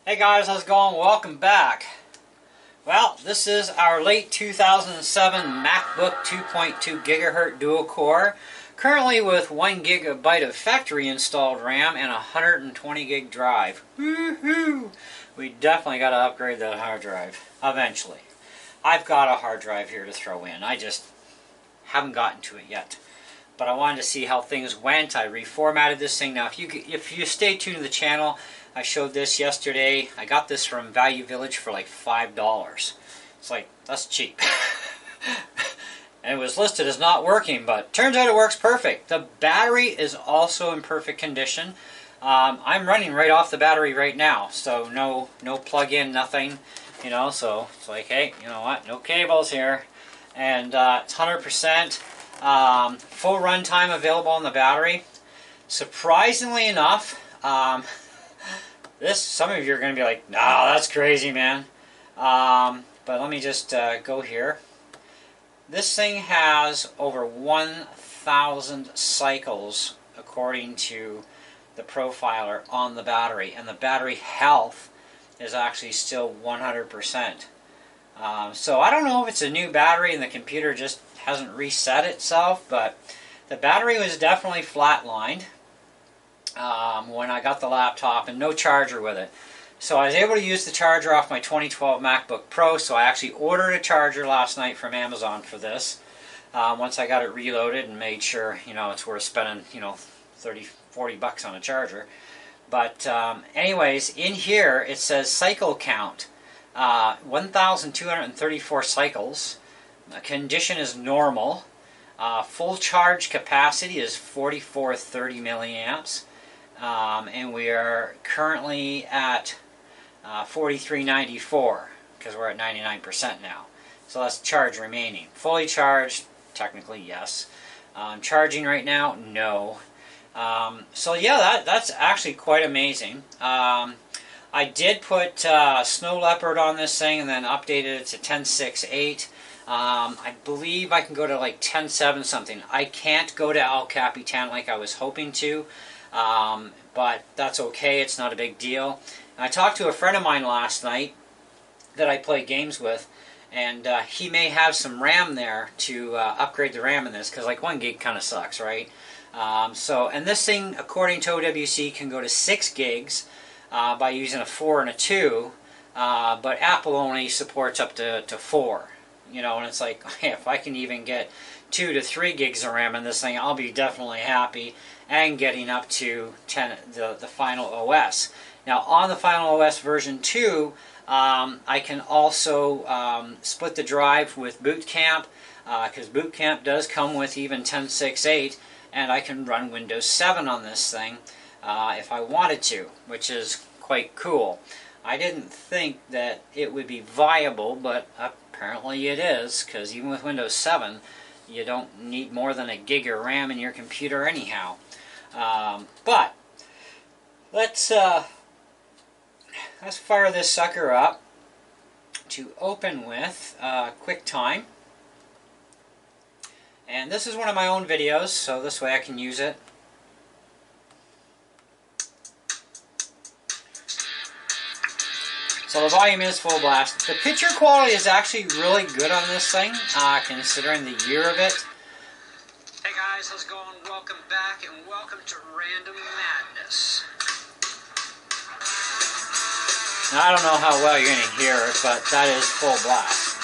Hey guys, how's it going? Welcome back. Well, this is our late 2007 Macbook 2.2 Ghz dual core, currently with 1 GB of factory installed RAM and a 120 gig drive. Woohoo! We definitely got to upgrade that hard drive eventually. I've got a hard drive here to throw in. I just haven't gotten to it yet. But I wanted to see how things went. I reformatted this thing. Now, if you stay tuned to the channel, I showed this yesterday. I got this from Value Village for like $5. It's like, that's cheap. And it was listed as not working, but turns out it works perfect. The battery is also in perfect condition. I'm running right off the battery right now, so no plug-in, nothing. You know, so it's like, hey, you know what? No cables here, and it's 100%. Full runtime available on the battery. Surprisingly enough, some of you are going to be like, nah, that's crazy, man. But let me just go here. This thing has over 1,000 cycles according to the profiler on the battery, and the battery health is actually still 100%. So I don't know if it's a new battery and the computer just hasn't reset itself, but the battery was definitely flatlined when I got the laptop, and no charger with it. So I was able to use the charger off my 2012 MacBook Pro, so I actually ordered a charger last night from Amazon for this. Once I got it reloaded and made sure, you know, it's worth spending, you know, 30, 40 bucks on a charger. But anyways, in here it says cycle count, 1,234 cycles. Condition is normal. Full charge capacity is 4430 milliamps. And we are currently at 4394 because we're at 99% now. So that's charge remaining. Fully charged, technically yes. Charging right now, no. So yeah, that's actually quite amazing. I did put Snow Leopard on this thing and then updated it to 10.6.8. I believe I can go to like 10.7 something. I can't go to El Capitan like I was hoping to, but that's okay. It's not a big deal. And I talked to a friend of mine last night that I play games with, and he may have some RAM there to upgrade the RAM in this, because like 1 gig kind of sucks, right? And this thing, according to OWC, can go to 6 gigs by using a 4 and a 2, but Apple only supports up to 4. You know, and it's like, hey, if I can even get 2 to 3 gigs of RAM in this thing, I'll be definitely happy, and getting up to 10, the final OS. Now, on the final OS version 2, I can also split the drive with Boot Camp, because Boot Camp does come with even 10.6.8, and I can run Windows 7 on this thing if I wanted to, which is quite cool. I didn't think that it would be viable, but apparently it is, because even with Windows 7, you don't need more than a gig of RAM in your computer anyhow. But let's fire this sucker up to open with QuickTime. And this is one of my own videos, so this way I can use it. So the volume is full blast. The picture quality is actually really good on this thing, considering the year of it. Hey guys, how's it going? Welcome back, and welcome to Random Madness. Now, I don't know how well you're going to hear it, but that is full blast.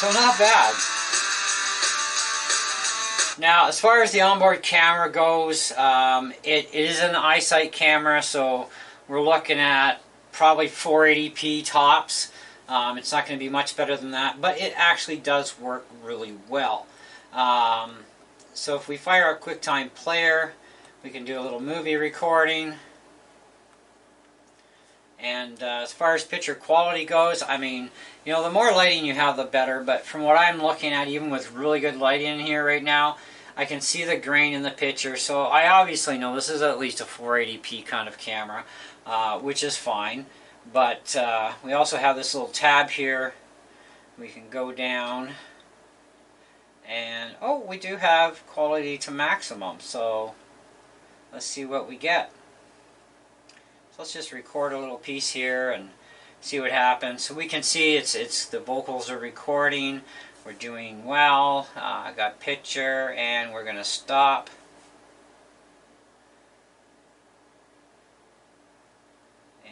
So not bad. Now, as far as the onboard camera goes, it is an iSight camera, so we're looking at probably 480p tops. It's not going to be much better than that, but it actually does work really well. So if we fire our QuickTime player, we can do a little movie recording. And as far as picture quality goes, I mean, you know, the more lighting you have, the better. But from what I'm looking at, even with really good lighting in here right now, I can see the grain in the picture. So I obviously know this is at least a 480p kind of camera, which is fine. But we also have this little tab here. We can go down. And, oh, we do have quality to maximum. So let's see what we get. So let's just record a little piece here and see what happens. So we can see it's the vocals are recording. We're doing well. I got picture, and we're going to stop.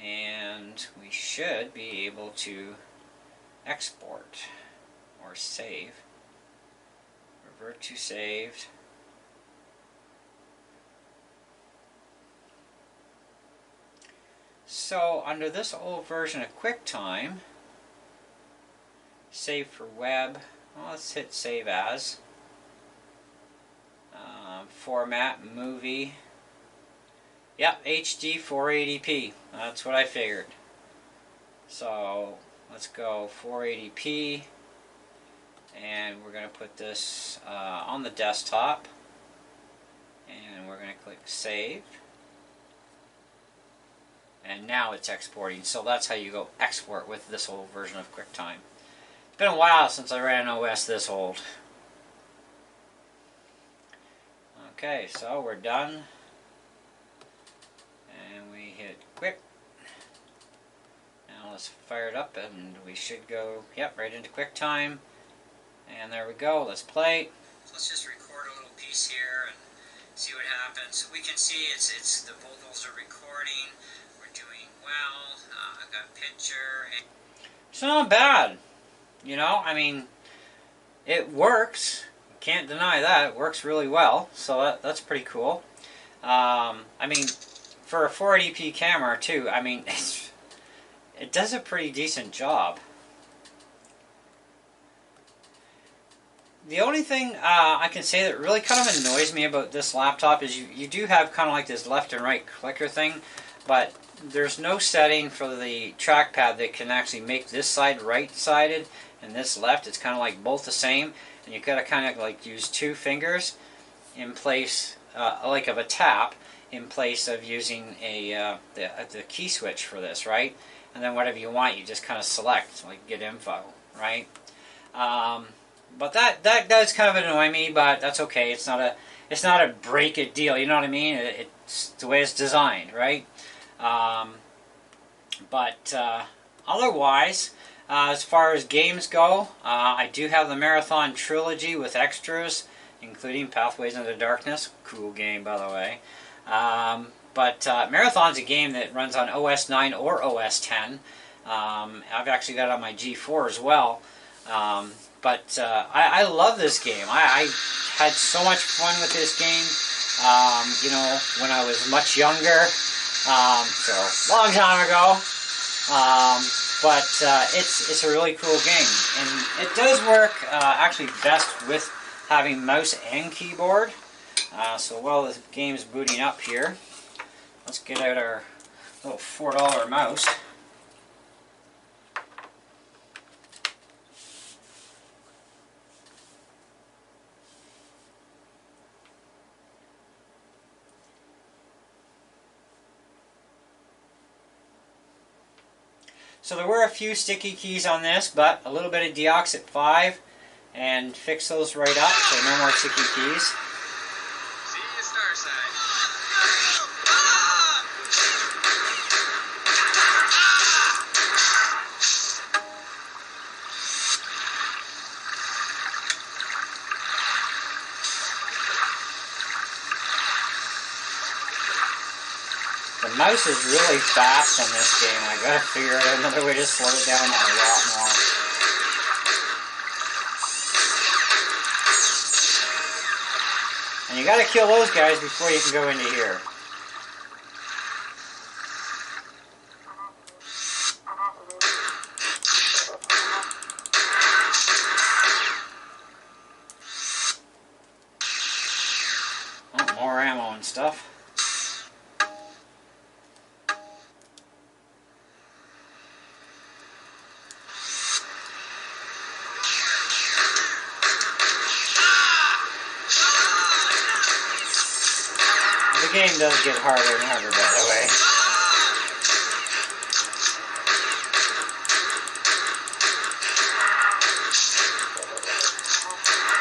And we should be able to export or save. Revert to saved. So under this old version of QuickTime, save for web, well, let's hit save as. Format, movie. Yep, HD 480p. That's what I figured. So let's go 480p. And we're going to put this on the desktop. And we're going to click save. And now it's exporting. So that's how you go export with this old version of QuickTime. It's been a while since I ran an OS this old. Okay, so we're done. And we hit quick. Now let's fire it up and we should go, yep, right into QuickTime. And there we go. Let's play. So let's just record a little piece here and see what happens. We can see it's the vocals are recording. We're doing well. I've got picture. It's not bad. You know, I mean, it works. Can't deny that. It works really well. So that's pretty cool. I mean, for a 480p camera too, I mean, it does a pretty decent job. The only thing I can say that really kind of annoys me about this laptop is you do have kind of like this left and right clicker thing, but there's no setting for the trackpad that can actually make this side right-sided and this left. It's kind of like both the same, and you've got to kind of like use two fingers in place, like of a tap, in place of using the key switch for this, right? And then whatever you want, you just kind of select, like get info, right? But that does kind of annoy me, but that's okay. It's not a break it deal. You know what I mean? It's the way it's designed, right? But otherwise, as far as games go, I do have the Marathon Trilogy with extras, including Pathways into Darkness. Cool game, by the way. But Marathon's a game that runs on OS 9 or OS 10. I've actually got it on my G4 as well. But I love this game. I had so much fun with this game, you know, when I was much younger, so long time ago. But it's a really cool game, and it does work actually best with having mouse and keyboard. So while the game's booting up here, let's get out our little $4 mouse. So there were a few sticky keys on this, but a little bit of Deoxit 5 and fix those right up, so no more sticky keys. See you, Starside. The mouse is really fast on this game. I gotta figure out another way to slow it down a lot more. And you gotta kill those guys before you can go into here. Oh, more ammo and stuff. does get harder and harder, by the way.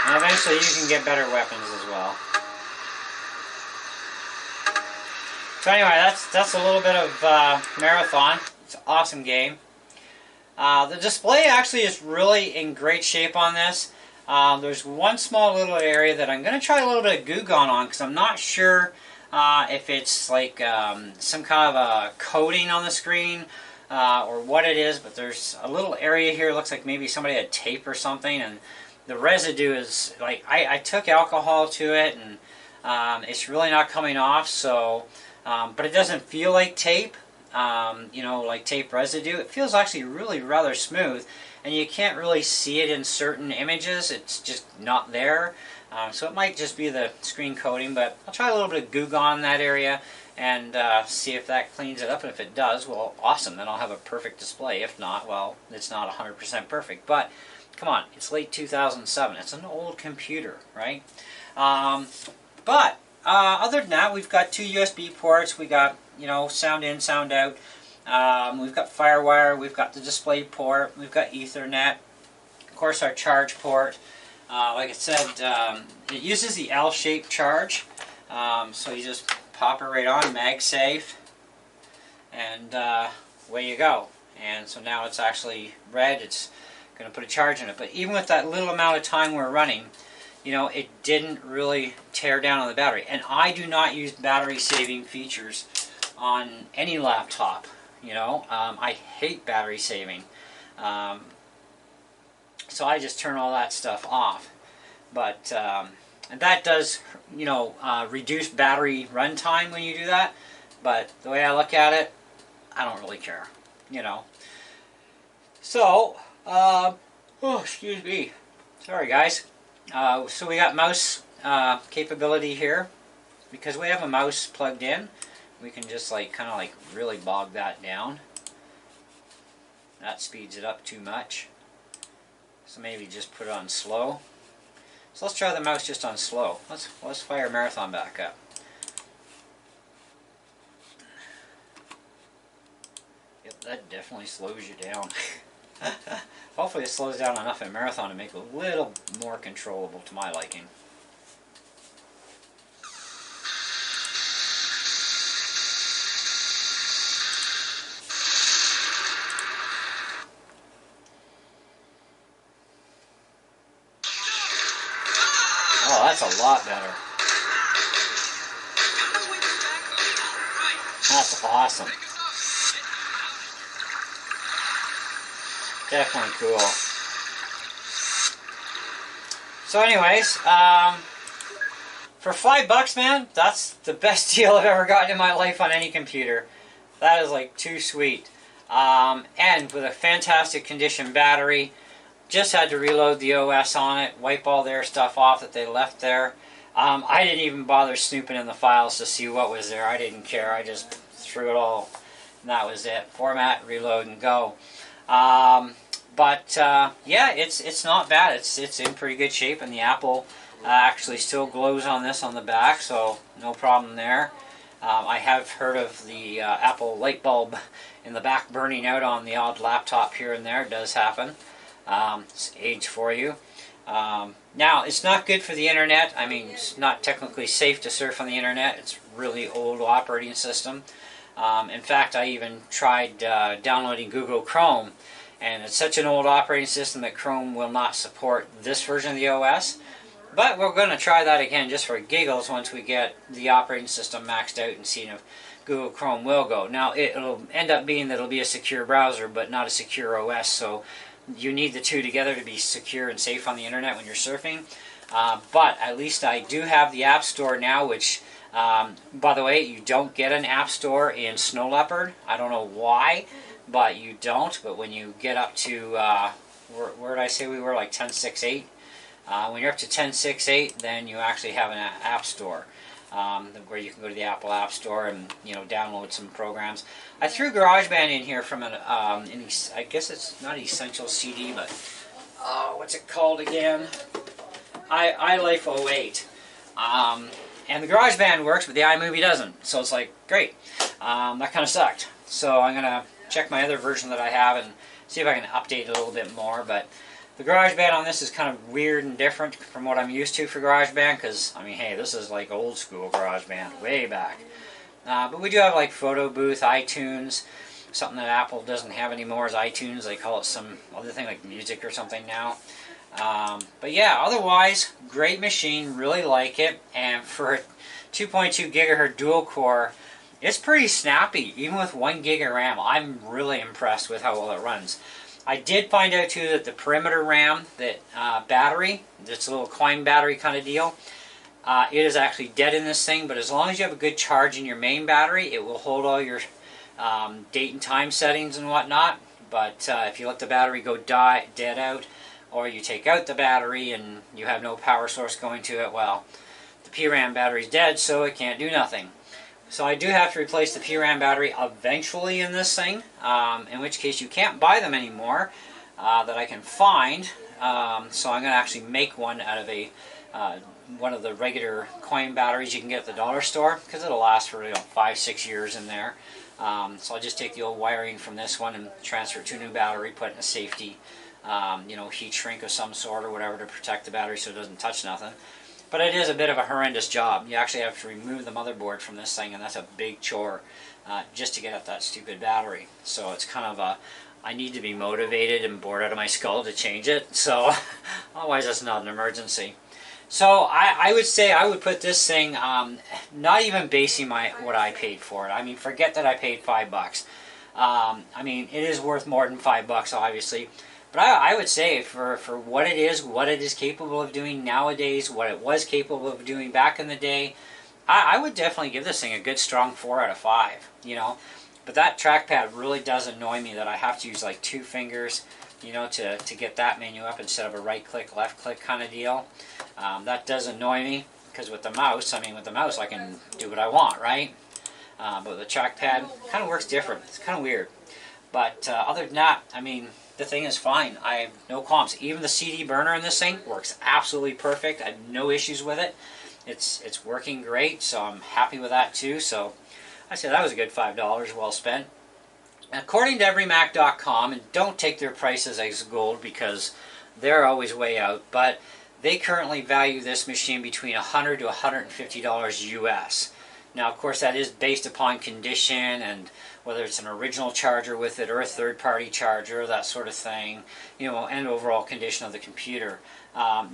And eventually you can get better weapons as well. So anyway, that's a little bit of Marathon. It's an awesome game. The display actually is really in great shape on this. There's one small little area that I'm going to try a little bit of goo gone on because I'm not sure if it's like some kind of a coating on the screen or what it is, but there's a little area here. It looks like maybe somebody had tape or something, and the residue is like, I took alcohol to it, and it's really not coming off, so, but it doesn't feel like tape, you know, like tape residue. It feels actually really rather smooth, and you can't really see it in certain images. It's just not there, so it might just be the screen coating, but I'll try a little bit of Goo Gone in that area and see if that cleans it up, and if it does, well, awesome, then I'll have a perfect display. If not, well, it's not 100% perfect, but come on, it's late 2007. It's an old computer, right? But other than that, we've got two USB ports. We got, you know, sound in, sound out. We've got FireWire. We've got the display port. We've got Ethernet. Of course, our charge port. Like I said, it uses the L-shaped charge. So you just pop it right on, MagSafe, and away you go. And so now it's actually red. It's going to put a charge in it, but even with that little amount of time we're running, you know, it didn't really tear down on the battery. And I do not use battery saving features on any laptop, you know. I hate battery saving, so I just turn all that stuff off. But and that does, you know, reduce battery runtime when you do that, but the way I look at it, I don't really care, you know. So oh, excuse me. Sorry, guys. So we got mouse capability here. Because we have a mouse plugged in, we can just like kind of like really bog that down. That speeds it up too much. So maybe just put it on slow. So let's try the mouse just on slow. Let's fire Marathon back up. Yep, that definitely slows you down. Hopefully it slows down enough in Marathon to make it a little more controllable to my liking. Oh, that's a lot better. That's awesome. Definitely cool. So anyways, for $5, man, that's the best deal I've ever gotten in my life on any computer. That is like too sweet. And with a fantastic condition battery. Just had to reload the OS on it, wipe all their stuff off that they left there. I didn't even bother snooping in the files to see what was there. I didn't care. I just threw it all, and that was it. Format, reload, and go. But yeah, it's not bad. It's in pretty good shape, and the Apple actually still glows on this on the back, so no problem there. I have heard of the Apple light bulb in the back burning out on the odd laptop here and there. It does happen. It's age for you. Now, it's not good for the internet. I mean, it's not technically safe to surf on the internet. It's really old operating system. In fact, I even tried downloading Google Chrome, and it's such an old operating system that Chrome will not support this version of the OS. But we're going to try that again just for giggles once we get the operating system maxed out and see if Google Chrome will go. Now, it'll end up being that it'll be a secure browser, but not a secure OS, so you need the two together to be secure and safe on the internet when you're surfing. But at least I do have the App Store now, which, by the way, you don't get an App Store in Snow Leopard. I don't know why, but you don't. But when you get up to, where did I say we were, like 10.6.8? When you're up to 10.6.8, then you actually have an App Store. Where you can go to the Apple App Store and, you know, download some programs. I threw GarageBand in here from I guess it's not Essential CD, but what's it called again? iLife 08. And the GarageBand works, but the iMovie doesn't. So it's like, great. That kind of sucked. So I'm going to check my other version that I have and see if I can update it a little bit more. But the GarageBand on this is kind of weird and different from what I'm used to for GarageBand, because, I mean, hey, this is like old school GarageBand, way back. But we do have like Photo Booth, iTunes. Something that Apple doesn't have anymore is iTunes. They call it some other thing like Music or something now. But yeah, otherwise, great machine, really like it. And for a 2.2 gigahertz dual core, it's pretty snappy, even with 1 gig of RAM. I'm really impressed with how well it runs. I did find out too that the perimeter RAM, that battery, this little coin battery kind of deal, it is actually dead in this thing, but as long as you have a good charge in your main battery, it will hold all your date and time settings and whatnot. But if you let the battery go dead out, or you take out the battery and you have no power source going to it, well, the PRAM battery is dead, so it can't do nothing. So I do have to replace the PRAM battery eventually in this thing, in which case you can't buy them anymore that I can find. So I'm going to actually make one out of a one of the regular coin batteries you can get at the dollar store, because it'll last for 5-6 years in there. So I'll just take the old wiring from this one and transfer it to a new battery, put it in a safety heat shrink of some sort or whatever to protect the battery so it doesn't touch nothing. But it is a bit of a horrendous job. You actually have to remove the motherboard from this thing, and that's a big chore just to get at that stupid battery. So it's kind of I need to be motivated and bored out of my skull to change it. So otherwise that's not an emergency. So I would say I would put this thing, not even basing what I paid for it. I mean, forget that I paid $5. I mean, it is worth more than $5, obviously. But I would say for what it is capable of doing nowadays, what it was capable of doing back in the day, I would definitely give this thing a good strong 4 out of 5, But that trackpad really does annoy me that I have to use like 2 fingers, to get that menu up instead of a right click, left click kind of deal. That does annoy me, because with the mouse, I can do what I want, right? But the trackpad kind of works different. It's kind of weird. But other than that, I mean, the thing is fine. I have no qualms. Even the CD burner in this thing works absolutely perfect. I have no issues with it. It's working great, so I'm happy with that too. So I said that was a good $5 well spent. According to everymac.com, and don't take their prices as gold because they're always way out, but they currently value this machine between $100 to $150 US. Now, of course, that is based upon condition and whether it's an original charger with it or a third-party charger, that sort of thing, and overall condition of the computer.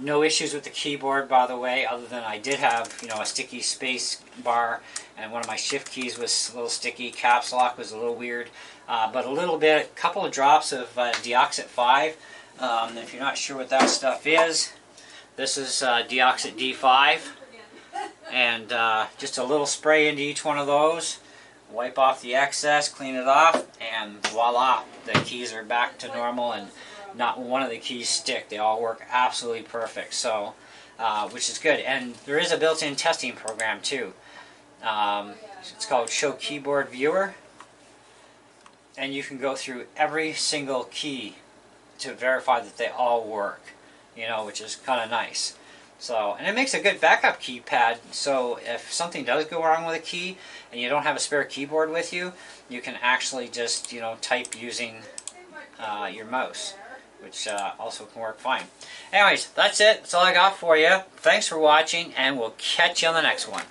No issues with the keyboard, by the way, other than I did have, a sticky space bar, and one of my shift keys was a little sticky. Caps lock was a little weird, but a couple of drops of Deoxit 5. If you're not sure what that stuff is, this is Deoxit D5. And just a little spray into each one of those, wipe off the excess, clean it off, and voila, the keys are back to normal and not one of the keys stick. They all work absolutely perfect, so which is good. And there is a built-in testing program too. It's called Show Keyboard Viewer, and you can go through every single key to verify that they all work, which is kind of nice. So, and it makes a good backup keypad, so if something does go wrong with a key and you don't have a spare keyboard with you, you can actually just, type using your mouse, which also can work fine. Anyways, that's it. That's all I got for you. Thanks for watching, and we'll catch you on the next one.